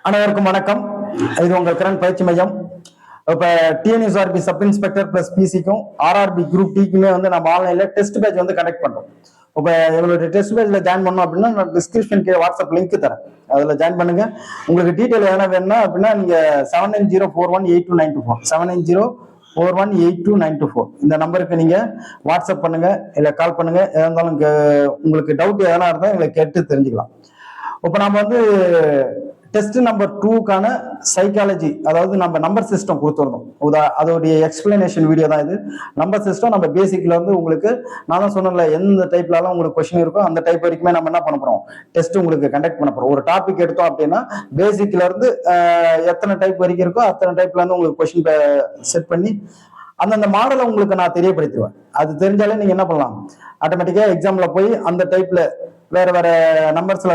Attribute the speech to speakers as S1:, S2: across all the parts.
S1: அனைவருக்கும் வணக்கம். இது உங்கள் கிரண் பயிற்சி மையம். இப்போ டிஎன்யூஎஸ்ஆர்பி சப் இன்ஸ்பெக்டர் பிளஸ் பிசிக்கும் ஆர்ஆர்பி குரூப் டிக்குமே நம்ம ஆன்லைன்ல டெஸ்ட் பேட்ச் கண்டக்ட் பண்றோம். இப்போ எங்களுடைய டெஸ்ட் பேட்ச்ல ஜாயின் பண்ணோம் அப்படின்னா நான் டிஸ்கிரிப்ஷன் வாட்ஸ்அப் லிங்க் தரேன், அதில் ஜாயின் பண்ணுங்க. உங்களுக்கு டீட்டெயில் எதனா வேணும்னா அப்படின்னா நீங்க 7904182924 7904182924 இந்த நம்பருக்கு நீங்க வாட்ஸ்அப் பண்ணுங்க, இல்லை கால் பண்ணுங்க. எதா இருந்தாலும் உங்களுக்கு டவுட் எதனா இருந்தால் எங்களை கேட்டு தெரிஞ்சுக்கலாம். இப்போ நம்ம டெஸ்ட் நம்பர் 2க்கான சைக்காலஜி, அதாவது நம்ம நம்பர் சிஸ்டம் கொடுத்துருந்தோம். அதோடைய எக்ஸ்பிளனேஷன் வீடியோ தான் இது. நம்பர் சிஸ்டம் நம்ம பேசிக்ல உங்களுக்கு நான் தான் சொன்னேன்ல, எந்த டைப்லாம் உங்களுக்கு கொஸ்டின் இருக்கோ அந்த டைப் வரைக்குமே நம்ம என்ன பண்ண போறோம், டெஸ்ட் உங்களுக்கு கண்டக்ட் பண்ண போறோம். ஒரு டாபிக் எடுத்தோம் அப்படின்னா பேசிக்ல இருந்து எத்தனை டைப் வரைக்கும் இருக்கோ அத்தனை டைப்ல இருந்து உங்களுக்கு கொஸ்டின் செட் பண்ணி அந்தந்த மாடலை உங்களுக்கு நான் தெரியப்படுத்திடுவேன். அது தெரிஞ்சாலே நீங்க என்ன பண்ணலாம், ஆட்டோமேட்டிக்கா எக்ஸாம்ல போய் அந்த டைப்ல வேற வேற நம்பர்ஸ்ல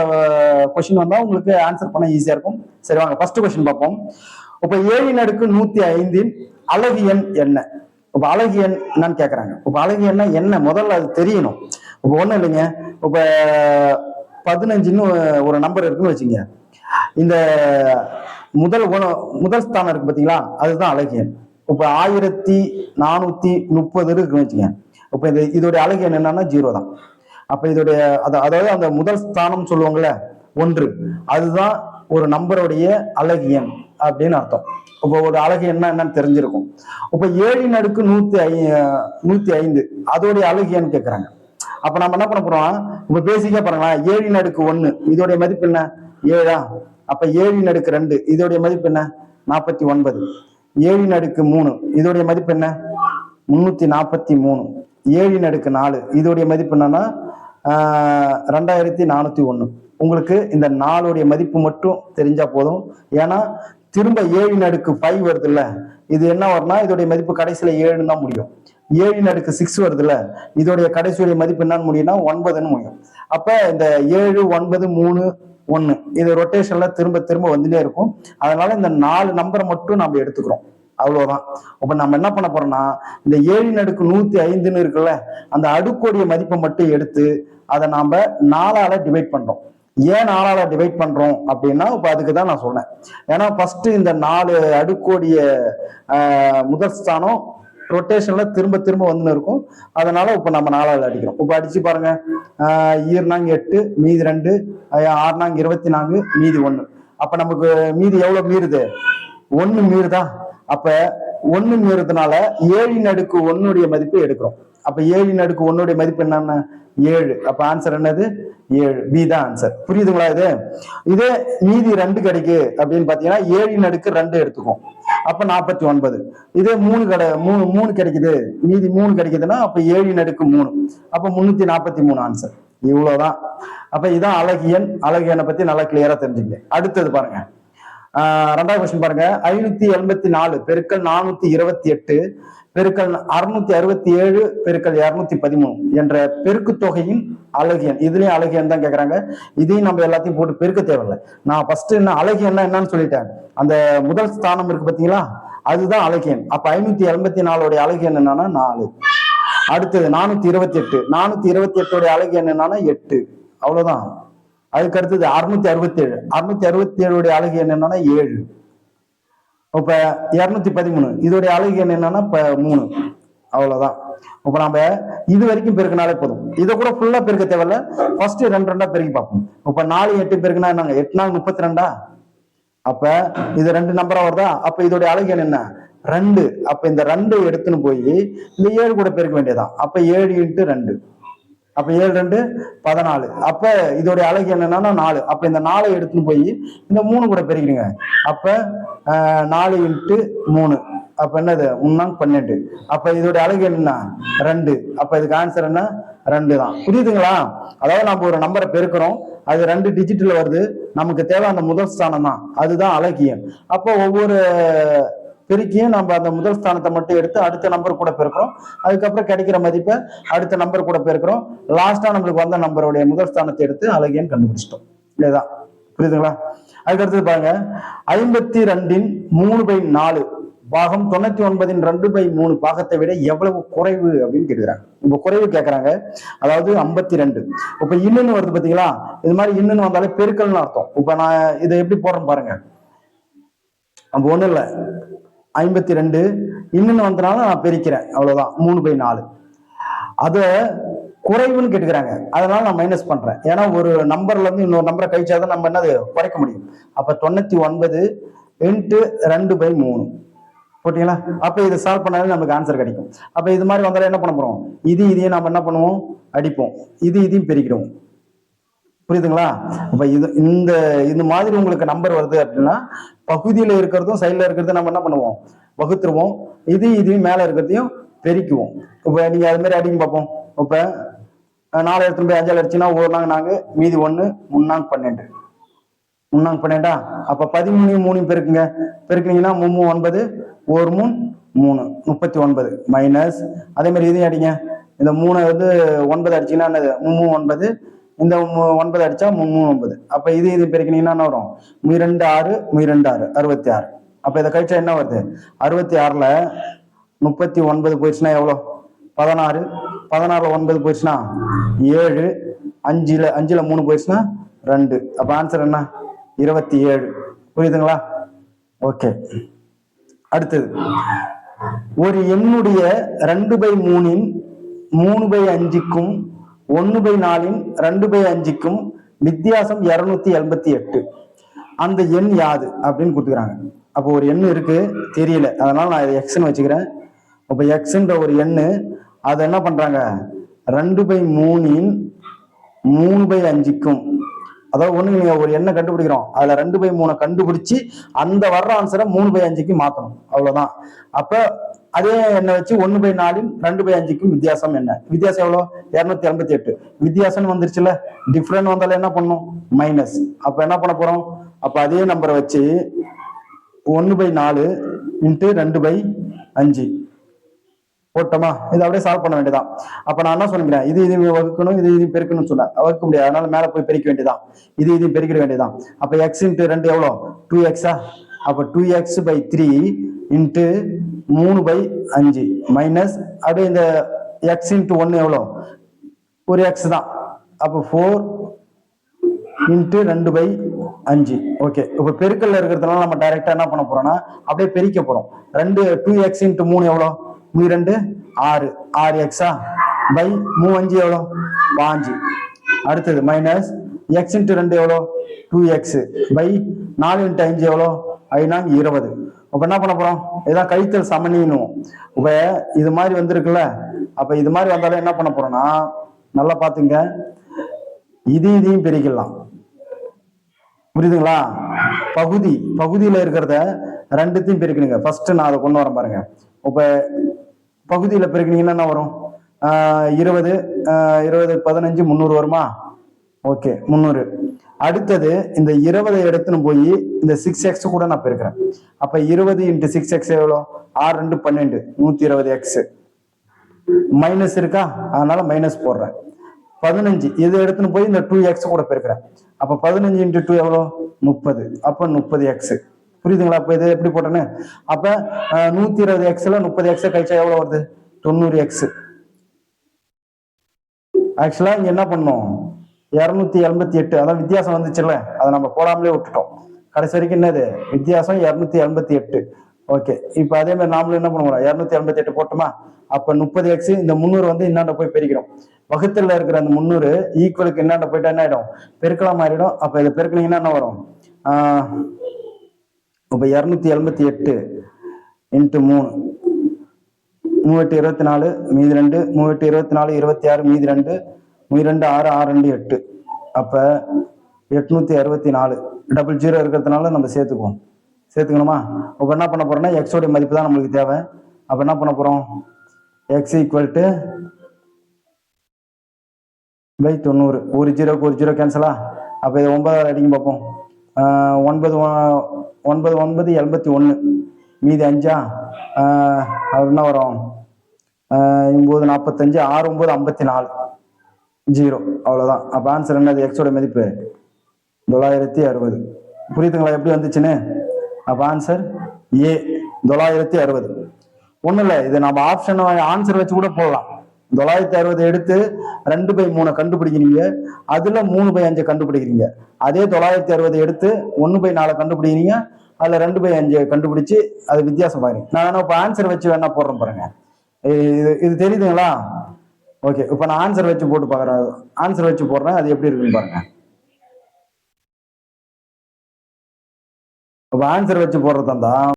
S1: கொஸ்டின் வந்தா உங்களுக்கு ஆன்சர் பண்ண ஈஸியா இருக்கும். சரி வாங்க ஃபர்ஸ்ட் கொஸ்டின் பார்ப்போம். இப்ப 7 × 105 அலகு எண் என்ன? இப்ப அலகு எண் என்னன்னு கேக்குறாங்க. இப்ப அலகு எண்ணா என்ன முதல்ல அது தெரியணும். இப்ப ஒண்ணும் இல்லைங்க, இப்ப 15ன்னு ஒரு நம்பர் இருக்குன்னு வச்சுங்க. இந்த முதல் ஸ்தானம் இருக்கு பாத்தீங்களா, அதுதான் அலகு எண். இப்ப 1430 இருக்குன்னு வச்சுங்க. இப்ப இதோடைய அலகு எண் என்னன்னா 0 தான். அப்ப இதோடைய அதாவது அந்த முதல் ஸ்தானம் சொல்லுவாங்கல்ல 1, அதுதான் ஒரு நம்பருடைய அலகு எண் அப்படின்னு அர்த்தம். இப்ப ஒரு அலகு எண் என்னன்னு தெரிஞ்சிருக்கும். இப்ப 7 × 105 அதோடைய அலகு எண் கேட்கறாங்க. அப்ப நம்ம என்ன பண்ண போறோம், இப்ப பேசிக்கா பாருங்களா, 7 × 1 இதோடைய மதிப்பு என்ன 7. அப்ப 7 × 2 இதோடைய மதிப்பு என்ன 49. 7 × 3 இதோடைய மதிப்பு என்ன 343. 7 × 4 இதோடைய மதிப்பு என்னன்னா 2401. உங்களுக்கு இந்த 4 மதிப்பு மட்டும் தெரிஞ்சா போதும். ஏன்னா திரும்ப 7 × 5 வருது இல்ல, இது என்ன வரும்னா இதோடைய மதிப்பு கடைசியில 7 தான் முடியும். 7 × 6 வருது இல்ல, இதோடைய கடைசியுடைய மதிப்பு என்னன்னு முடியும்னா 9ன்னு முடியும். அப்ப இந்த 7 9 3 1 இது ரொட்டேஷன்ல திரும்ப திரும்ப வந்துட்டே இருக்கும். அதனால இந்த 4 நம்பரை மட்டும் நம்ம எடுத்துக்கிறோம், அவ்வளவுதான். அப்ப நம்ம என்ன பண்ண போறோம்னா இந்த 7 × 105 இருக்குல்ல, அந்த அடுக்கோடைய மதிப்பை மட்டும் எடுத்து அதை நாம 4ஆல டிவைட் பண்றோம். ஏன் 4ஆல டிவைட் பண்றோம் அப்படின்னா இப்ப அதுக்குதான் நான் சொன்னேன். ஏன்னா ஃபர்ஸ்ட் இந்த 4 அடுக்கோடைய முதல் ஸ்தானம் ரொட்டேஷன்ல திரும்ப திரும்ப வந்து இருக்கும். அதனால இப்ப நம்ம 4ஆல அடிக்கிறோம். இப்ப அடிச்சு பாருங்க, 8 மீதி 2, 6 24 மீதி 1. அப்ப நமக்கு மீதி எவ்வளவு மீறுது, 1 மீறுதா. அப்ப 1 மீறதுனால 7 × 1 எடுக்கிறோம். அப்ப 7 × 1 மதிப்பு என்னன்னா 7. அப்ப ஆன்சர் என்னது 7, பி தான் ஆன்சர். புரியுதுங்களா? இதே மீதி 2 கிடைக்கு அப்படின்னு பாத்தீங்கன்னா 7 × 2 எடுத்துக்கும். அப்ப 49. இதே 3 கிடைக்குது, மீதி 3 கிடைக்குதுன்னா அப்ப 7 × 3 அப்ப 343 ஆன்சர். இவ்வளவுதான். அப்ப இதான் அலகு எண். அலகு எண்ணை பத்தி நல்லா கிளியரா தெரிஞ்சுங்க. அடுத்தது பாருங்க, 2வது கொஸ்டின் பாருங்க. 584 × 428 × 667 × 213 என்ற பெருக்கு தொகையின் அலகு எண். இதுலயும் அலகு எண் தான் கேக்குறாங்க. இதையும் நம்ம எல்லாத்தையும் போட்டு பெருக்க தேவையில்லை. நான் ஃபர்ஸ்ட் என்ன அலகு எண் என்னன்னு சொல்லிட்டேன். அந்த முதல் ஸ்தானம் இருக்கு பாத்தீங்களா, அதுதான் அலகு எண். அப்ப 584 அலகு எண் என்னன்னா 4. அடுத்தது 428 428 அலகு எண் என்னன்னா 8. அவ்வளவுதான். அதுக்கு அடுத்தது 667 667 அலகு எண் என்னன்னா 7. இப்ப 213 இதோடைய அலகு எண் என்னன்னா 3. அவ்வளவுதான். இப்ப நம்ம இது வரைக்கும் பெருக்கினாலே போதும். இதை கூட ஃபுல்லா பெருக்க தேவையில்ல. ஃபர்ஸ்ட் 2 2 பெருக்கி பார்ப்போம். இப்ப 4 8 பெருக்குனா என்னங்க 8 32. அப்ப இது 2 நம்பரா வருதா. அப்ப இதோடைய அலகு எண் என்ன 2. அப்ப இந்த 2 எடுத்துன்னு போய் இந்த 7 கூட பெருக்க வேண்டியதான். அப்ப 7 × 2 அப்ப 7 2 14. அப்ப இதோடைய அலகு என்னன்னா 4. அப்ப இந்த 4 எடுத்துன்னு போய் இந்த 3 கூட பெருக்கிறீங்க. அப்ப 4 × 3 அப்ப என்னது 3 12. அப்ப இதோடைய அலகு என்ன 2. அப்ப இதுக்கு ஆன்சர் என்ன 2 தான். புரியுதுங்களா? அதாவது நம்ம ஒரு நம்பரை பெருக்கிறோம், அது 2 டிஜிட்ல வருது, நமக்கு தேவை அந்த முதல் ஸ்தானம் தான், அதுதான் அலகு எண். அப்போ ஒவ்வொரு பெருக்கியும் நம்ம அந்த முதல் ஸ்தானத்தை மட்டும் எடுத்து அடுத்த நம்பர் கூட பெருக்கிறோம். அதுக்கப்புறம் கிடைக்கிற மதிப்பை அடுத்த நம்பர் கூட பெருக்கிறோம். லாஸ்டா நம்மளுக்கு வந்த நம்பருடைய முதல் ஸ்தானத்தை எடுத்து அலகு எண் கண்டுபிடிச்சிட்டோம். இல்லைதான்? புரியுதுங்களா? அதுக்கடுத்தது பாருங்க, 52 3/4 பாகம் 99 2/3 பாகத்தை விட எவ்வளவு குறைவு அப்படின்னு கேட்கிறாங்க. இப்ப குறைவு கேட்கறாங்க, அதாவது 52. இப்ப இன்னுன்னு வருது பாத்தீங்களா, இது மாதிரி இன்னுன்னு வந்தாலே பெருக்கல்னு அர்த்தம். இப்ப நான் இதை எப்படி போடுறேன் பாருங்க. அப்போ ஒன்றும் இல்லை, 52 இன்னும் வந்தனால நான் பிரிக்கிறேன், அவ்வளவுதான். 3/4. அதை குறைவுன்னு கேட்டுக்கிறாங்க, அதனால நான் மைனஸ் பண்றேன். ஏன்னா ஒரு நம்பர்ல இருந்து இன்னொரு நம்பரை கழிச்சாதான் நம்ம என்னது குறைக்க முடியும். அப்ப 99 இன்ட்டு 2/3 போட்டீங்களா? அப்ப இதை சால்வ் பண்ணாலே நமக்கு ஆன்சர் கிடைக்கும். அப்ப இது மாதிரி வந்தாலும் என்ன பண்ண போறோம், இதையும் நம்ம என்ன பண்ணுவோம், அடிப்போம், இதையும் பெருக்கிடுவோம். புரியுதுங்களா? அப்ப இந்த மாதிரி உங்களுக்கு நம்பர் வருது அப்படின்னா பகுதியில இருக்கிறதும் சைட்ல இருக்கிறதும் நம்ம என்ன பண்ணுவோம், வகுத்துருவோம். இதையும் மேல இருக்கிறதையும் பெருக்குவோம். இப்ப நீங்க அது மாதிரி அடிங்க பார்ப்போம். இப்ப 4 எடுத்து போய் 5 அடிச்சுன்னா 1 நாங்க 4, மீதி 1, 3 12. 3 12. அப்ப 13 3 பெருக்குங்க. பெருக்குனீங்கன்னா 3 9, 1 3 3 39 மைனஸ். அதே மாதிரி இதையும் அடிங்க. இந்த 3 வந்து 9 அடிச்சீங்கன்னா என்னது 3 9, இந்த 9 அடிச்சா 3 9. அப்ப இது பெருக்கினீங்கன்னா என்ன வரும், 2 6 2 6 66. அப்ப இதை கழிச்சா என்ன வருது, 66ல 39 போயிடுச்சுன்னா எவ்வளோ, 16. 16ல 9 போயிடுச்சுன்னா 7. 5ல 3 போயிடுச்சுன்னா 2. அப்ப ஆன்சர் என்ன, 27. புரியுதுங்களா? ஓகே. அடுத்தது, ஒரு எண்ணுடைய 2/3 3/5க்கும் 1/4 2/5க்கும் வித்தியாசம் 278. அந்த எண் யாது அப்படின்னு கொடுத்துக்கிறாங்க. அப்போ ஒரு எண் இருக்கு, தெரியல, அதனால நான் இதை எக்ஸ்ன்னு வச்சுக்கிறேன். அப்போ எக்ஸ்ன்ற ஒரு எண்ணு, அதை என்ன பண்றாங்க, 2/3 3/5க்கும், அதாவது ஒண்ணு நீங்க ஒரு எண்ணை கண்டுபிடிக்கிறோம், அதுல 2/3 கண்டுபிடிச்சு அந்த வர்ற ஆன்சரை 3/5க்கு மாத்தணும், அவ்வளவுதான். அப்ப அதே எண்ணை வச்சு 1/4 2/5க்கும் வித்தியாசம் என்ன, வித்தியாசம் எவ்வளோ, 288. வித்தியாசம் வந்துருச்சுல, டிஃபரண்ட் வந்தாலும் என்ன பண்ணும், மைனஸ். அப்ப என்ன பண்ண போறோம், அப்ப அதே நம்பரை வச்சு 1/4 இன்ட்டு 2/5 போட்டோமா, இது அப்படியே சால்வ் பண்ண வேண்டியதான். அப்ப நான் என்ன சொல்லிக்கிறேன், இது வகுக்கணும், இது பெருக்கணும்னு சொன்னேன், வகுக்க முடியாது, அதனால மேல போய் பெருக்க வேண்டியதான், இது பெருக்கிட வேண்டியதான். அப்ப எக்ஸ் இன்ட்டு 2 எவ்வளோ, 2x. அப்ப 2x/3 இன்ட்டு 3/5 மைனஸ், அப்படியே இந்த எக்ஸ் இன்ட்டு 1 எவ்வளோ, ஒரு எக்ஸ் தான். அப்போ 4 இன்ட்டு 2/5. ஓகே. இப்ப பெருக்கல்ல இருக்கிறதுனால நம்ம டைரக்டா என்ன பண்ண போறோம்னா அப்படியே பெருக்க போறோம். 2x இன்ட்டு 3 எவ்வளோ, 2 6 6x பை 3 எவ்வளோ, 5. அடுத்தது மைனஸ் எக்ஸ் இன்ட்டு 2 எவ்வளோ, 2x பை 4 இன்ட்டு 5 எவ்வளோ, 5 20. அப்ப என்ன பண்ண போறோம், இதான் கழித்தல் சமணினும். இப்ப இது மாதிரி வந்திருக்குல்ல, அப்ப இது மாதிரி வந்தாலும் என்ன பண்ண போறோம்னா, நல்லா பாத்துங்க, இதையும் பிரிக்கலாம். புரியுதுங்களா? பகுதியில இருக்கிறத ரெண்டுத்தையும் பிரிக்கணுங்க. ஃபர்ஸ்ட் நான் அதை கொண்டு வரேன் பாருங்க. இப்ப பகுதியில பிரிக்கணுங்கன்னா என்ன வரும், 20 20 15 300 வருமா? ஓகே, 300. அடுத்தது இந்த 20 எடுத்துன்னு போய் இந்த 6x கூட நான் பெருக்கிறேன். அப்ப 20 இன்ட்டு 6x எவ்வளோ, 6 2 12 120x. மைனஸ் இருக்கா, அதனால மைனஸ் போடுறேன். 15 இது எடுத்துன்னு போய் இந்த 2x கூட பெருக்கிறேன். அப்ப 15 இன்ட்டு 2 எவ்வளோ, 30. அப்ப 30x. புரியுதுங்களா? அப்ப இது எப்படி போட்டேன்னு, அப்ப 120xல 30x கழிச்சா எவ்வளவு வருது, 90x. ஆக்சுவலா இங்க என்ன பண்ணோம், 288, அதான் வித்தியாசம் வந்துச்சுல்ல, அதை நம்ம போடாமலே விட்டுட்டோம். கடைசி வரைக்கும் என்னது வித்தியாசம், 288. ஓகே. இப்ப அதே மாதிரி நாமளும் என்ன பண்ணுவோம், 288 போட்டோமா, அப்ப 30x, இந்த 300 வந்து இன்னாண்ட போய் பெருக்கிறோம். வகுத்துல இருக்கிற அந்த 300 ஈக்குவலுக்கு இன்னாண்ட போயிட்டா என்ன ஆயிடும், பெருக்கலாம் மாறிடும். அப்ப இதை பெருக்கினீங்கன்னா என்ன வரும், இப்ப 288 இன்ட்டு 3 3824 மீதி 2 3824 26 மீதி 2 6 6 2 8. அப்ப 864. டபுள் 0 இருக்கிறதுனால நம்ம சேர்த்துக்கணுமா? அப்ப என்ன பண்ண போறோம்னா எக்ஸோடைய மதிப்பு தான் நம்மளுக்கு தேவை. அப்ப என்ன பண்ண போறோம், எக்ஸ் ஈக்குவல் டு பை 90. ஒரு 0 கேன்சலா. அப்ப இது 9 அடிங்க பார்ப்போம். 9 9 9 81 மீதி 5 அவர் என்ன வரும், 9 45 6 9 54 0. அவ்வளவுதான். அப்ப ஆன்சர் என்னது, எக்ஸோட மதிப்பு 960. புரியுதுங்களா எப்படி வந்துச்சுன்னு? அப்ப ஆன்சர் ஏ 960. ஒண்ணும் இல்லை, இது நம்ம ஆப்ஷன் ஆன்சர் வச்சு கூட போடலாம். 960 எடுத்து 2/3 கண்டுபிடிக்கிறீங்க, அதுல 3/5 கண்டுபிடிக்கிறீங்க. அதே 960 எடுத்து 1/4 கண்டுபிடிக்கிறீங்க, அதுல 2/5 கண்டுபிடிச்சு அது வித்தியாசம் பாருங்க. நான் வேணா இப்ப ஆன்சர் வச்சு வேணா போடுறேன் பாருங்க. இது தெரியுதுங்களா? ஓகே, இப்ப நான் ஆன்சர் வச்சு போட்டு பாக்குறேன். ஆன்சர் வச்சு போடுறேன், அது எப்படி இருக்குன்னு பாருங்க. இப்ப ஆன்சர் வச்சு போடுறதா தான்.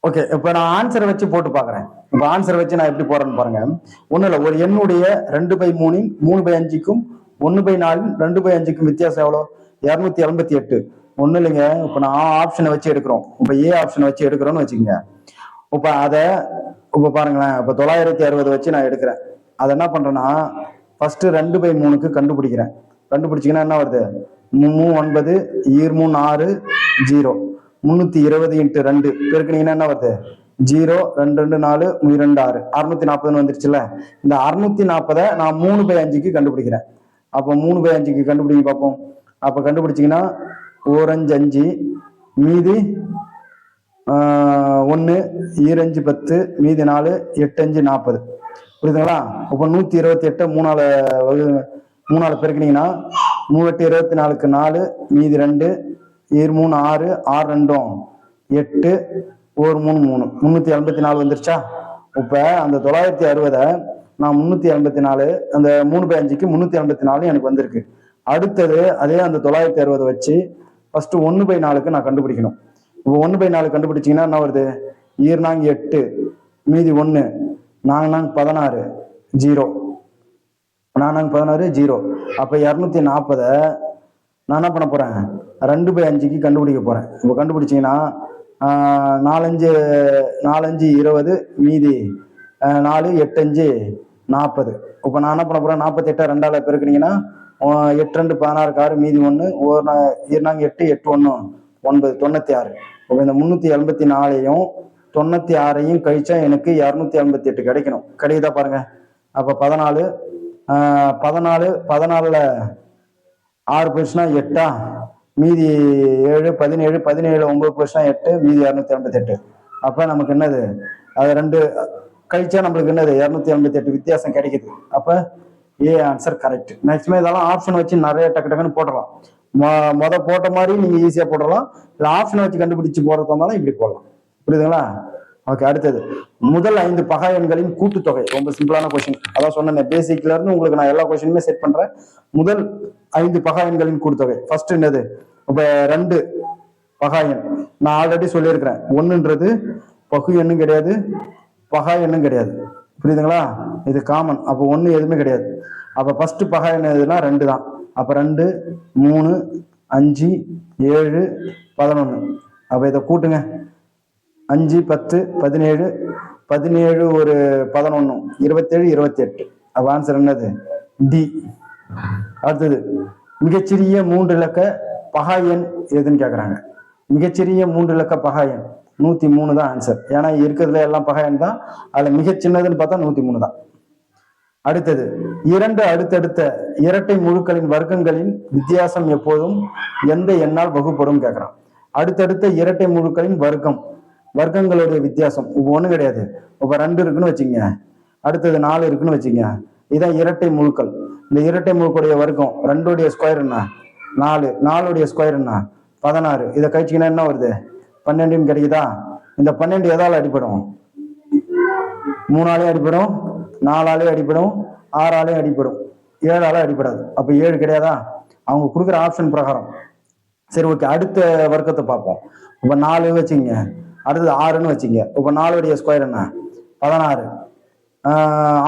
S1: ஓகே, இப்ப நான் ஆன்சர் வச்சு போட்டு பாக்குறேன். இப்ப ஆன்சர் வச்சு நான் எப்படி போறேன்னு பாருங்க. ஒண்ணு இல்ல, ஒரு எண்ணுடைய 2/3 3/5க்கும் 1/4 2/5க்கும் வித்தியாசம் எவ்வளவு? 288. ஒண்ணு இல்லைங்க, இப்ப நான் ஆப்ஷனை வச்சு எடுக்கிறோம். இப்ப ஏ ஆப்ஷனை வச்சு எடுக்கிறோம்னு வச்சுக்கோங்க. இப்ப அத இப்ப பாருங்களேன், இப்ப 960 வச்சு நான் எடுக்கிறேன். அதை என்ன பண்றேன்னா, ஃபர்ஸ்ட் 2/3க்கு கண்டுபிடிக்கிறேன். கண்டுபிடிச்சிங்கன்னா என்ன வருது? 9 ஈர் 6 0 320 × 2 பெருக்கினீங்கன்னா என்ன வருது? 0 2 2 4 2 6 640 வந்துருச்சுல்ல. இந்த 640 நான் 3/5க்கு கண்டுபிடிக்கிறேன். அப்ப 3/5க்கு கண்டுபிடிக்க பார்ப்போம். அப்ப கண்டுபிடிச்சிங்கன்னா 1 5 5 மீதி 1 ஈர் 10 மீதி 4 8 5 40. புரியுதுங்களா? இப்ப 128 3ஆல பெருக்கினீங்கன்னா 3 8 24க்கு 4 மீதி 2 ஈர் 6 6 2 8 1 3 3 384 வந்துருச்சா? இப்ப அந்த 960 நான் 384 அந்த 3/5க்கு 384 எனக்கு வந்திருக்கு. அடுத்தது அதே அந்த 960 வச்சு ஃபர்ஸ்ட் 1/4க்கு நான் கண்டுபிடிக்கணும். இப்போ 1/4 கண்டுபிடிச்சிங்கன்னா என்ன வருது? ஈர் 8 மீதி 1 4 16 0 4 16 0. அப்ப 240 நான் என்ன பண்ண போறேன்? 2/5க்கு கண்டுபிடிக்க போறேன். இப்போ கண்டுபிடிச்சிங்கன்னா 4 5 20 மீதி 4 8 5 40. இப்போ நான் என்ன பண்ண போறேன்? 48 2ஆல பெருக்கினீங்கன்னா 8 2 16 6 மீதி 1 8 8 1 9 96. இப்போ இந்த 384ஐயும் 96ஐயும் கழிச்சா எனக்கு 288 கிடைக்கணும். கிடைக்குதா பாருங்க. அப்ப 14 14ல 6 போயிடுச்சுன்னா 8 மீதி 7 17 17 9 போயிடுச்சுன்னா 8 மீதி 288. அப்ப நமக்கு என்னது? அது 2 கழிச்சா நம்மளுக்கு என்னது? 288 வித்தியாசம் கிடைக்குது. அப்ப ஏ ஆன்சர் கரெக்ட். மேக்ஸிமம் இதெல்லாம் ஆப்ஷன் வச்சு நிறைய டக்கு டக்குன்னு போடலாம். போட்ட மாதிரி நீங்க ஈஸியா போடலாம். இல்ல ஆப்ஷனை வச்சு கண்டுபிடிச்சு போறதா இருந்தாலும் இப்படி போடலாம். புரியுதுங்களா? ஓகே, அடுத்தது முதல் 5 பகா எண்களின் கூட்டுத்தொகை. ரொம்ப சிம்பிளான கொஸ்டின். அதான் சொன்னேன், பேசிக்ல இருந்து உங்களுக்கு நான் எல்லா கொஸ்டினுமே செட் பண்றேன். முதல் 5 பகா எண்களின் கூட்டுத்தொகை. ஃபர்ஸ்ட் என்னது? இப்ப 2 பகா எண் நான் ஆல்ரெடி சொல்லியிருக்கிறேன். 1ன்றது பகு எண்ணும் கிடையாது, பகா எண்ணும் கிடையாது. புரியுதுங்களா? இது காமன். அப்ப 1 எதுவுமே கிடையாது. அப்ப ஃபர்ஸ்ட் பகா எண் எதுனா 2 தான். அப்ப 2 3 5 7 11. அப்ப இதை கூட்டுங்க. 5 10 17 17 ஒரு 11 27 28. அப்ப ஆன்சர் என்னது? டி. அடுத்தது மிகச்சிறிய 3 இலக்க பகா எண் எதுன்னு கேக்குறாங்க. மிகச்சிறிய 3 இலக்க பகா எண் 103 தான் ஆன்சர். ஏன்னா இருக்கிறதுல எல்லாம் பகா எண் தான். அதுல மிக சின்னதுன்னு பார்த்தா 103 தான். அடுத்தது 2 அடுத்தடுத்த இரட்டை முழுக்களின் வர்க்கங்களின் வித்தியாசம் எப்போதும் எந்த எண்ணால் வகுப்படும் கேட்கிறான். அடுத்தடுத்த இரட்டை முழுக்களின் வர்க்கங்களுடைய வித்தியாசம் ஒண்ணு கிடையாது. இப்ப 2 இருக்குன்னு வச்சுங்க, அடுத்தது 4 இருக்குன்னு வச்சுங்க. இதான் இரட்டை முழுக்கள். இந்த இரட்டை முழுக்களுடைய வர்க்கம் 2உடைய ஸ்கொயர் என்ன? 4. 4உடைய ஸ்கொயர் என்ன? 16. இதை கழிச்சிங்கன்னா என்ன வருது? 12 கிடைக்குதா? இந்த 12 எதால அடிப்படும்? 3ஆலையும் அடிப்படும், 4ஆலையும் அடிப்படும், 6ஆலையும் அடிப்படும், 7ஆல அடிப்படாது. அப்ப 7 கிடையாதா? அவங்க கொடுக்குற ஆப்ஷன் பிரகாரம். சரி, ஓகே, அடுத்த வர்க்கத்தை பார்ப்போம். இப்ப 4 வச்சுங்க, அடுத்தது 6ன்னு வச்சுங்க. இப்ப 4உடைய ஸ்கொயர் என்ன? 16.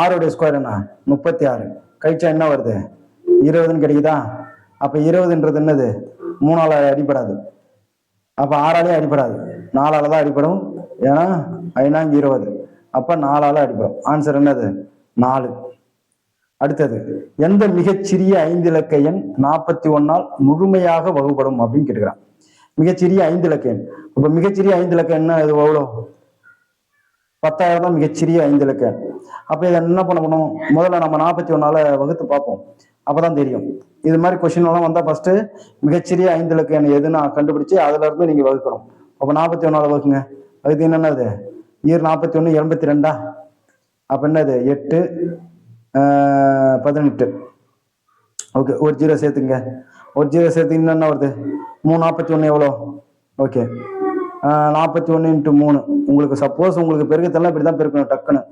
S1: 6உடைய ஸ்கொயர் என்ன? 36. கழிச்சா என்ன வருது? 20ன்னு கிடைக்குதா? அப்ப 20ன்றது என்னது? 3ஆல அடிப்படாது. அப்ப 6ஆலையும் அடிப்படாது, 4ஆல தான் அடிப்படும். ஏன்னா 5 20. அப்ப 4ஆல அடிப்படும். ஆன்சர் என்னது? 4. அடுத்தது எந்த மிகச்சிறிய 5 இலக்க எண் 41ஆல் முழுமையாக வகுப்படும் அப்படின்னு கேட்டுக்கிறான். மிகச்சிறிய 5 இலக்க எண். இப்ப மிகச்சிறிய 5 இலக்க எண் இது எவ்வளோ? 10,000 தான் மிகச்சிறிய 5 இலக்க எண். அப்ப இதை என்ன பண்ணணும்? முதல்ல நம்ம 41ஆல வகுத்து பார்ப்போம். அப்பதான் தெரியும். இது மாதிரி கொஸ்டின் எல்லாம் வந்தா ஃபர்ஸ்ட் மிகச்சிறிய 5 இலக்க எண் எதுன்னு கண்டுபிடிச்சு அதுல இருந்து நீங்க வகுக்கணும். அப்ப 41ஆல வகுக்குங்க. அதுக்கு என்னது? ஈர் 41 82. அப்ப என்னது? 8 18. ஓகே, ஒரு 0 சேர்த்துங்க. ஒரு 0 சேர்த்து என்ன வருது? 3 41 எவ்வளோ? ஓகே. 41 இன்ட்டு 3. உங்களுக்கு சப்போஸ் உங்களுக்கு பெருக்கத்தெல்லாம் இப்படி தான் பெருக்கணும் டக்குன்னு.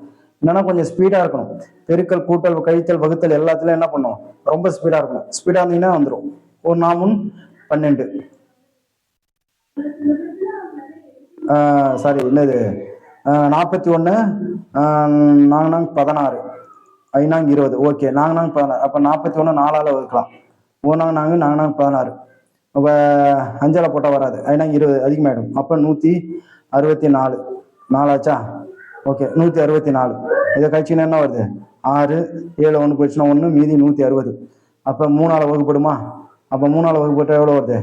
S1: என்னன்னா கொஞ்சம் ஸ்பீடாக இருக்கணும். பெருக்கல், கூட்டல், கழித்தல், வகுத்தல் எல்லாத்துலையும் என்ன பண்ணும், ரொம்ப ஸ்பீடாக இருக்கணும். ஸ்பீடாக இருந்தீங்கன்னா வந்துடும். ஒரு 4 12. சாரி என்னது, 41 நாங்க 16 5 20. ஓகே, நாங்க 16. அப்போ 41 4ஆல் வகுக்கலாம். 1 நாங்க 16. அப்போ 5ஆல் போட்டால் வராது. 5 20 அதிகமாகிடும். அப்போ 164 4ஆச்சா. ஓகே, 164. இதை கழிச்சிங்கன்னா என்ன வருது, 6 7 1 போயிடுச்சுன்னா 1 மீதி 160. அப்போ 3ஆல் வகுப்படுமா. அப்போ 3ஆல் வகுப்பட்டால் எவ்வளோ வருது,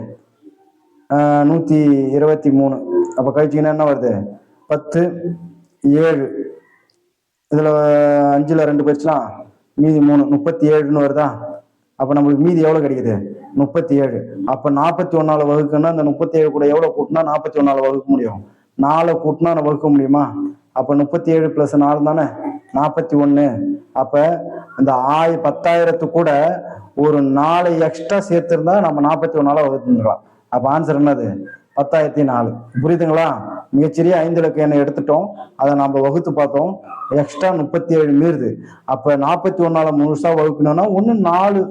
S1: 123. அப்போ கழிச்சிங்கன்னா என்ன வருது, 10 7. இதில் 5ல் 2 போயிடுச்சுன்னா மீதி 3 37ன்னு வருதா. அப்போ நம்மளுக்கு மீதி எவ்வளோ கிடைக்குது, 37. அப்போ 41ஆல் வகுக்குன்னா அந்த 37 கூட எவ்வளோ கூட்டினா 41ஆல் வகுக்க முடியும், 4 கூட்டினா வகுக்க முடியுமா. அப்போ 37 + 4 தானே 41. அப்போ இந்த 10,000 கூட ஒரு 4 எக்ஸ்ட்ரா சேர்த்துருந்தா நம்ம 41ஆல் வகுத்துக்கலாம். அப்போ ஆன்சர் என்னது, 10,004. புரியுதுங்களா. மிகச்சிறிய 5 இலக்க எண்ணை எடுத்துட்டோம், அதை நம்ம வகுத்து பார்த்தோம், எக்ஸ்ட்ரா 37 மீறுது. அப்போ 41ஆல் முழுசா வகுக்கணும்னா 4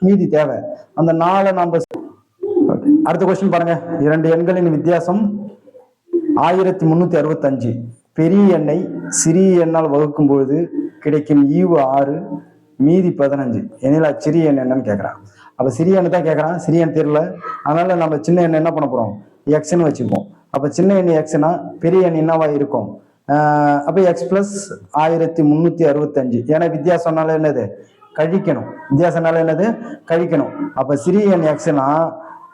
S1: மீதி தேவை. அந்த 4 நம்ம. அடுத்த கொஸ்டின் பாருங்க. 2 எண்களின் வித்தியாசம் 1365. பெரிய எண்ணை சிறிய எண்ணால் வகுக்கும் பொழுது கிடைக்கும் ஈவு 6 மீதி 15 எனில் சிறிய எண் என்னன்னு கேட்கறான். அப்ப சிறிய எண்ணு தான் கேட்கறான், சிறிய எண் தெரியல. அதனால நம்ம சின்ன எண்ணை என்ன பண்ண போறோம், எக்ஸ்ன்னு வச்சுப்போம். அப்ப சின்ன எண் எக்ஸ்னா பெரிய எண் என்னவா இருக்கும், அப்ப x + 1365. ஏன்னா வித்தியாசம்னால என்னது, கழிக்கணும். வித்தியாசம்னால என்னது, கழிக்கணும். அப்ப சிறிய எண் எக்ஸ்னா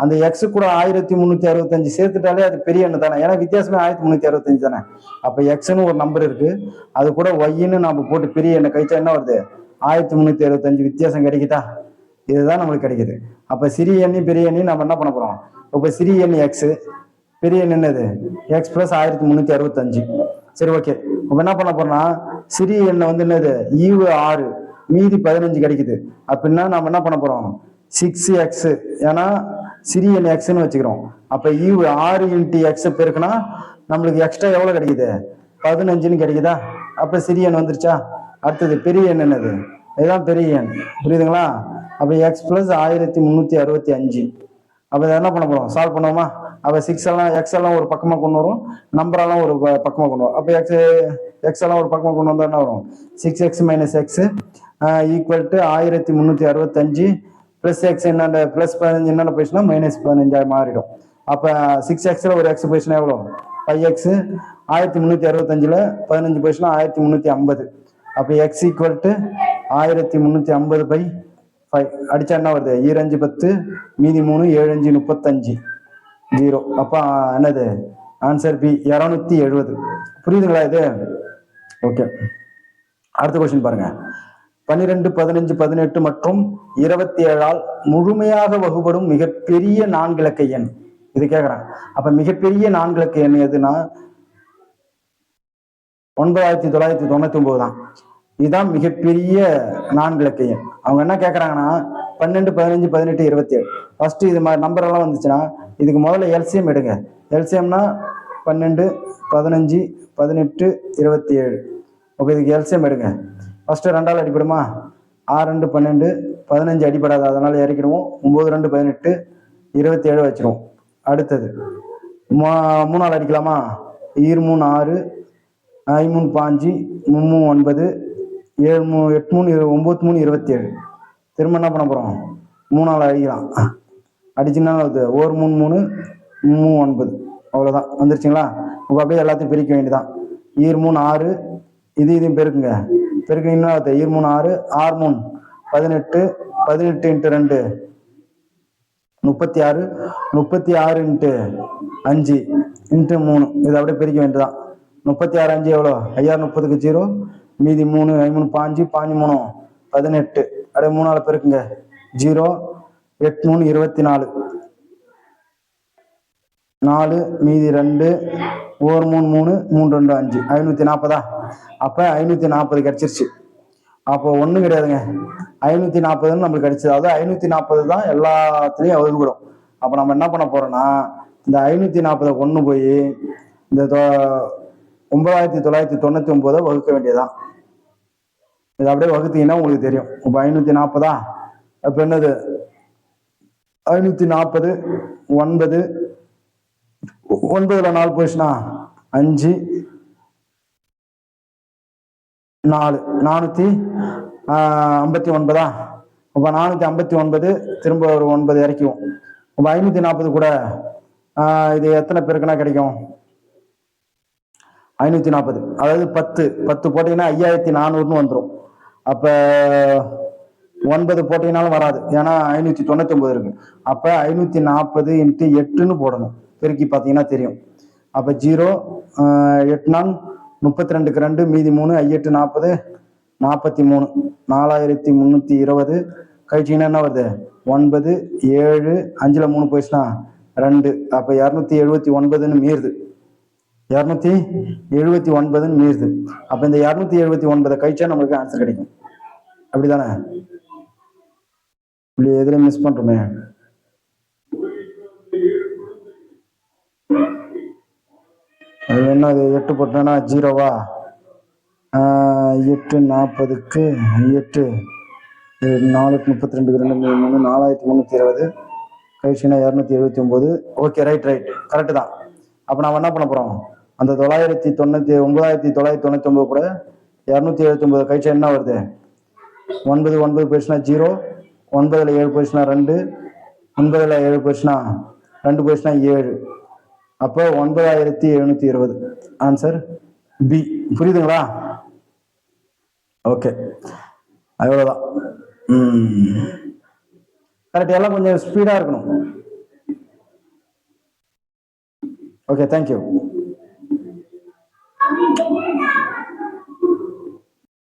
S1: அந்த எக்ஸ் கூட 1365 சேர்த்துட்டாலே அது பெரிய எண்ணு தானே, ஏன்னா வித்தியாசமே 1365 தானே. அப்ப எக்ஸ்ன்னு ஒரு நம்பர் இருக்கு, அது கூட ஒய்ன்னு நம்ம போட்டு பெரிய எண்ணை கழிச்சா என்ன வருது, 1365 வித்தியாசம் கிடைக்குதா. இதுதான் நம்மளுக்கு கிடைக்குது. அப்ப சிறிய எண்ணி பெரிய எண்ணி நம்ம என்ன பண்ண போறோம், இப்ப சிறிய எண் எக்ஸ், பெரிய எண் என்னது, x + 1365. சரி, ஓகே. இப்ப என்ன பண்ண போறோம்னா சிறிய எண்ணை வந்து என்னது, ஈவு 6 மீதி 15 கிடைக்குது. அப்படின்னா நம்ம என்ன பண்ண போறோம், 6x, ஏன்னா சிறிய எண் எக்ஸ்ன்னு வச்சுக்கிறோம். அப்ப ஈவு 6 × x பெருக்குனா நம்மளுக்கு எக்ஸ்ட்ரா எவ்வளவு கிடைக்குது, 15ன்னு கிடைக்குதா. அப்ப சிறிய எண் வந்துருச்சா. அடுத்தது பெரிய எண் என்னது, இதுதான் பெரிய எண். புரியுதுங்களா. அப்ப x + 1365. அப்ப இதை என்ன பண்ண போறோம், சால்வ் பண்ணுவோமா. அப்ப 6 எல்லாம் x எல்லாம் ஒரு பக்கமா கொண்டு வரும், நம்பரெல்லாம் ஒரு பக்கமா கொண்டு வரும். அப்ப x எல்லாம் ஒரு பக்கமா கொண்டு வந்தா என்ன வரும், 6x - x = 1365 + x என்னென்ன +15 என்னென்ன போயிடுச்சுன்னா -15 மாறிடும். அப்ப 6xல ஒரு x போயிடுச்சுன்னா எவ்வளோ, 5x. 1365ல 15 போயிடுச்சுன்னா 1350. அப்ப x = 1350/5 அடிச்சா என்ன வருது, 2 5 10 மீதி 3 7 5 35 0. அப்ப என்னது ஆன்சர் பி, 270. புரியுதுங்களா இது. ஓகே, அடுத்த கொஸ்டின் பாருங்க. 12 15 18 மற்றும் 27ஆல் முழுமையாக வகுபடும் மிகப்பெரிய 4 இலக்க எண் இது கேட்கறான். அப்ப மிகப்பெரிய 4 இலக்க எண் எதுனா 9999 தான். இதுதான் மிகப்பெரிய 4 இலக்க எண். அவங்க என்ன கேட்கறாங்கன்னா 12 15 18 27. ஃபர்ஸ்ட் இது மாதிரி நம்பர் எல்லாம் வந்துச்சுன்னா இதுக்கு முதல்ல எல்சிஎம் எடுங்க. எல்சிஎம்னா 12 15 18 27. ஓகே, இதுக்கு எல்சிஎம் எடுங்க. ஃபர்ஸ்ட் 2ஆல் அடிப்படுமா, 6 2 12 15 அடிப்படாது, அதனால இறக்கிடுவோம். 9 2 18 27 வச்சிருவோம். அடுத்தது 3ஆல் அடிக்கலாமா, 2 3 6 5 3 5 3 9 7 8 3 9 3 27. திரும்ப என்ன பண்ண போறோம், 3ஆல் அடிக்கலாம். அடிச்சுன்னா 1 3 3 3 9. அவ்வளவுதான், வந்துருச்சுங்களா. இப்போ அப்படியே எல்லாத்தையும் பிரிக்க வேண்டியதான். 2 3 6 இதையும் பெருக்குங்க. பெருக்குனீங்கன்னா 2 3 6 6 3 18 18 × 2 36 36 × 5 × 3. இதை அப்படியே பிரிக்க வேண்டியதான். 36 5 எவ்வளோ, 5030க்கு 0 மீதி 3 5 3 5 5 3 18. அப்படியே 3ஆல் பெருக்குங்க. 0 8 3 24 4 மீதி 2 1 3 3 3 2 5 540. அப்ப 540 கிடைச்சிருச்சு. அப்போ ஒண்ணும் கிடையாதுங்க, 540 நம்மளுக்கு கிடைச்சது. அதாவது 540 தான் எல்லாத்துலயும் வகுக்கிறோம். அப்ப நம்ம என்ன பண்ண போறோம்னா இந்த 540 கொண்டு போய் இந்த 9999 வகுக்க வேண்டியதான். இது அப்படியே வகுத்தீங்கன்னா உங்களுக்கு தெரியும். இப்போ 540 அப்ப என்னது 540 9 9ல 4 போயிடுச்சுன்னா 5 4 459. அப்ப 459 திரும்ப ஒரு 9 இறக்குவோம். அப்ப 540 கூட இது எத்தனை பேருக்குன்னா கிடைக்கும்? 540 அதாவது 10 போட்டீங்கன்னா 5400 வந்துடும். அப்ப 9 போட்டீங்கன்னாலும் வராது, ஏன்னா 599 இருக்கு. அப்ப 540 × 8ன்னு போடணும். பெருக்கி பார்த்தீங்கன்னா தெரியும். அப்ப 0 8 நாள் 32க்கு 2 மீதி 3 8 40 43 4320 கழிச்சிங்கன்னா என்ன வருது? 9 7 5ல் 3 போயிடுச்சுன்னா 2. அப்ப 279ன்னு மீறுது. 279ன்னு மீறுது. அப்ப இந்த 279 கழிச்சா நம்மளுக்கு ஆன்சர் கிடைக்கும். அப்படிதானே? இப்படி எதுல மிஸ் பண்றோமே. அது என்ன, அது 8 போட்டோம்னா 0வா? 8 40க்கு 8 4 32 2 3 4320 கழிச்சுன்னா 279. ஓகே, ரைட் கரெக்டு தான். அப்போ நம்ம என்ன பண்ண போறோம்? அந்த 9999 கூட 279 கழிச்சா என்ன வருது? 9 போயிடுச்சுன்னா 0, 9ல் 7 போயிடுச்சுன்னா 2, 9ல் 7 போயிடுச்சுன்னா 2 போயிடுச்சுன்னா 7. அப்போ 9720 ஆன்சர் பி. புரியுதுங்களா? ஓகே, அவ்வளோதான். கரெக்ட். எல்லாம் கொஞ்சம் ஸ்பீடா இருக்கணும். Okay, thank you.